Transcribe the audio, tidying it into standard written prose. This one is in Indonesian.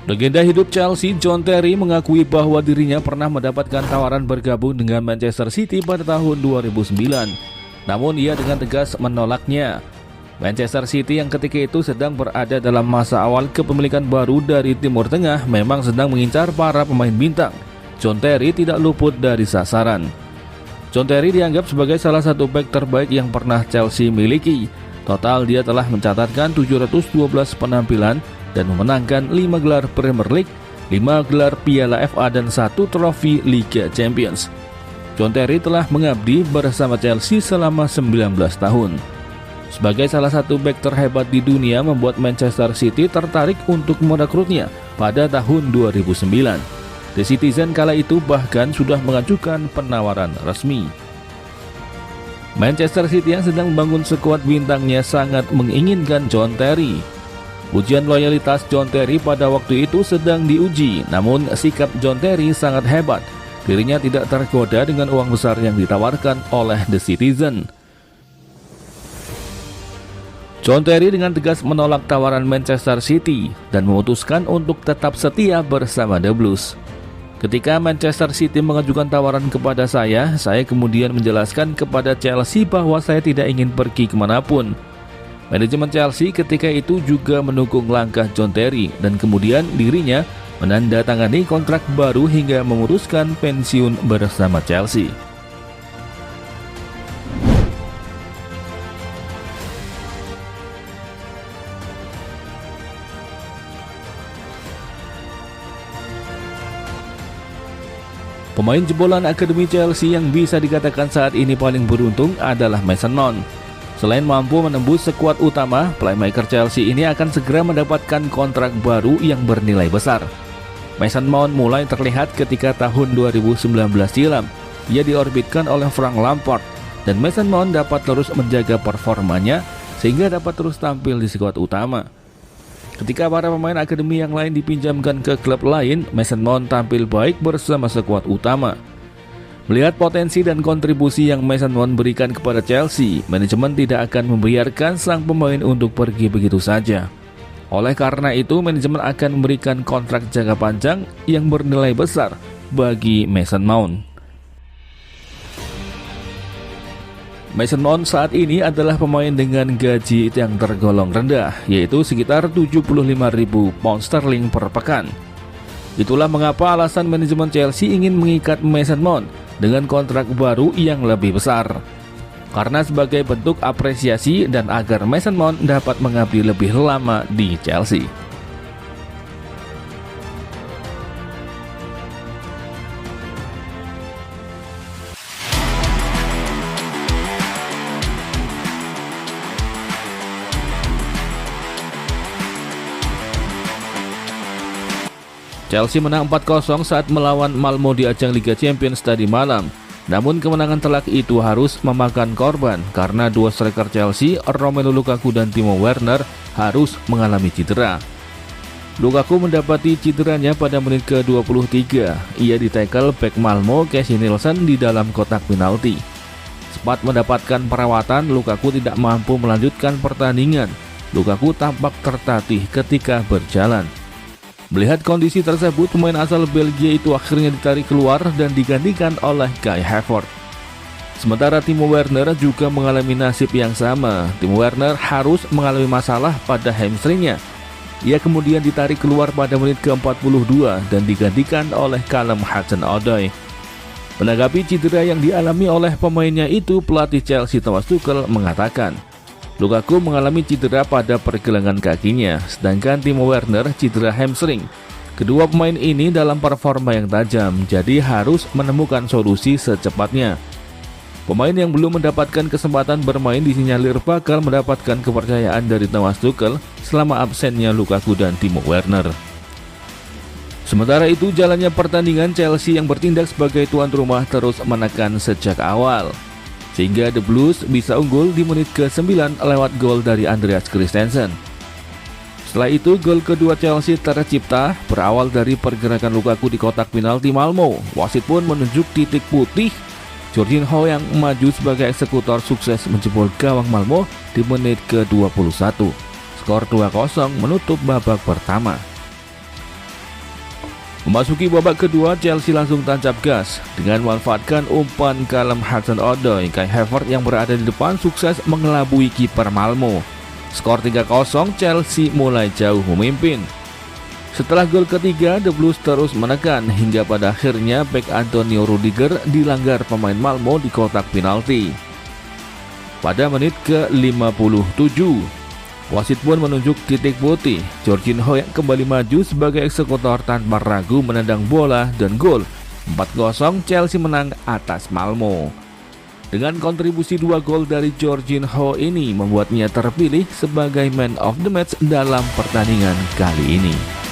Legenda hidup Chelsea, John Terry, mengakui bahwa dirinya pernah mendapatkan tawaran bergabung dengan Manchester City pada tahun 2009. Namun ia dengan tegas menolaknya. Manchester City yang ketika itu sedang berada dalam masa awal kepemilikan baru dari Timur Tengah memang sedang mengincar para pemain bintang. John Terry tidak luput dari sasaran. John Terry dianggap sebagai salah satu bek terbaik yang pernah Chelsea miliki. Total dia telah mencatatkan 712 penampilan dan memenangkan 5 gelar Premier League, 5 gelar Piala FA dan 1 trofi Liga Champions. John Terry telah mengabdi bersama Chelsea selama 19 tahun. Sebagai salah satu bek terhebat di dunia membuat Manchester City tertarik untuk merekrutnya pada tahun 2009. The Citizen kala itu bahkan sudah mengajukan penawaran resmi. Manchester City yang sedang membangun skuad bintangnya sangat menginginkan John Terry. Ujian loyalitas John Terry pada waktu itu sedang diuji, namun sikap John Terry sangat hebat. Dirinya tidak tergoda dengan uang besar yang ditawarkan oleh The Citizen. John Terry dengan tegas menolak tawaran Manchester City dan memutuskan untuk tetap setia bersama The Blues. Ketika Manchester City mengajukan tawaran kepada saya kemudian menjelaskan kepada Chelsea bahwa saya tidak ingin pergi kemanapun. Manajemen Chelsea ketika itu juga mendukung langkah John Terry dan kemudian dirinya menandatangani kontrak baru hingga memutuskan pensiun bersama Chelsea. Pemain jebolan Akademi Chelsea yang bisa dikatakan saat ini paling beruntung adalah Mason Mount. Selain mampu menembus skuad utama, playmaker Chelsea ini akan segera mendapatkan kontrak baru yang bernilai besar. Mason Mount mulai terlihat ketika tahun 2019 silam. Ia diorbitkan oleh Frank Lampard dan Mason Mount dapat terus menjaga performanya sehingga dapat terus tampil di skuad utama. Ketika para pemain akademi yang lain dipinjamkan ke klub lain, Mason Mount tampil baik bersama skuad utama. Melihat potensi dan kontribusi yang Mason Mount berikan kepada Chelsea, manajemen tidak akan membiarkan sang pemain untuk pergi begitu saja. Oleh karena itu, manajemen akan memberikan kontrak jangka panjang yang bernilai besar bagi Mason Mount. Mason Mount saat ini adalah pemain dengan gaji yang tergolong rendah, yaitu sekitar 75.000 pound sterling per pekan. Itulah mengapa alasan manajemen Chelsea ingin mengikat Mason Mount dengan kontrak baru yang lebih besar. Karena sebagai bentuk apresiasi dan agar Mason Mount dapat mengabdi lebih lama di Chelsea. Chelsea menang 4-0 saat melawan Malmo di ajang Liga Champions tadi malam. Namun kemenangan telak itu harus memakan korban karena dua striker Chelsea, Romelu Lukaku dan Timo Werner, harus mengalami cedera. Lukaku mendapati cederanya pada menit ke-23. Ia ditackle bek Malmo, Casey Nielsen, di dalam kotak penalti. Sempat mendapatkan perawatan, Lukaku tidak mampu melanjutkan pertandingan. Lukaku tampak tertatih ketika berjalan. Melihat kondisi tersebut, pemain asal Belgia itu akhirnya ditarik keluar dan digantikan oleh Kai Havertz. Sementara Timo Werner juga mengalami nasib yang sama. Timo Werner harus mengalami masalah pada hamstringnya. Ia kemudian ditarik keluar pada menit ke-42 dan digantikan oleh Callum Hudson-Odoi. Menanggapi cedera yang dialami oleh pemainnya itu, pelatih Chelsea Thomas Tuchel mengatakan, Lukaku mengalami cedera pada pergelangan kakinya, sedangkan Timo Werner cedera hamstring. Kedua pemain ini dalam performa yang tajam, jadi harus menemukan solusi secepatnya. Pemain yang belum mendapatkan kesempatan bermain disinyalir bakal mendapatkan kepercayaan dari Thomas Tuchel selama absennya Lukaku dan Timo Werner. Sementara itu, jalannya pertandingan, Chelsea yang bertindak sebagai tuan rumah terus menekan sejak awal, sehingga The Blues bisa unggul di menit ke-9 lewat gol dari Andreas Christensen. Setelah itu, gol kedua Chelsea tercipta berawal dari pergerakan Lukaku di kotak penalti Malmo. Wasit pun menunjuk titik putih. Jorginho yang maju sebagai eksekutor sukses menjebol gawang Malmo di menit ke-21. Skor 2-0 menutup babak pertama. Memasuki babak kedua, Chelsea langsung tancap gas dengan memanfaatkan umpan Callum Hudson-Odoi. Kai Havertz yang berada di depan sukses mengelabui kiper Malmo. Skor 3-0, Chelsea mulai jauh memimpin. Setelah gol ketiga, The Blues terus menekan hingga pada akhirnya bek Antonio Rudiger dilanggar pemain Malmo di kotak penalti. Pada menit ke-57, wasit pun menunjuk titik putih. Jorginho yang kembali maju sebagai eksekutor tanpa ragu menendang bola dan gol. 4-0, Chelsea menang atas Malmo. Dengan kontribusi 2 gol dari Jorginho ini membuatnya terpilih sebagai man of the match dalam pertandingan kali ini.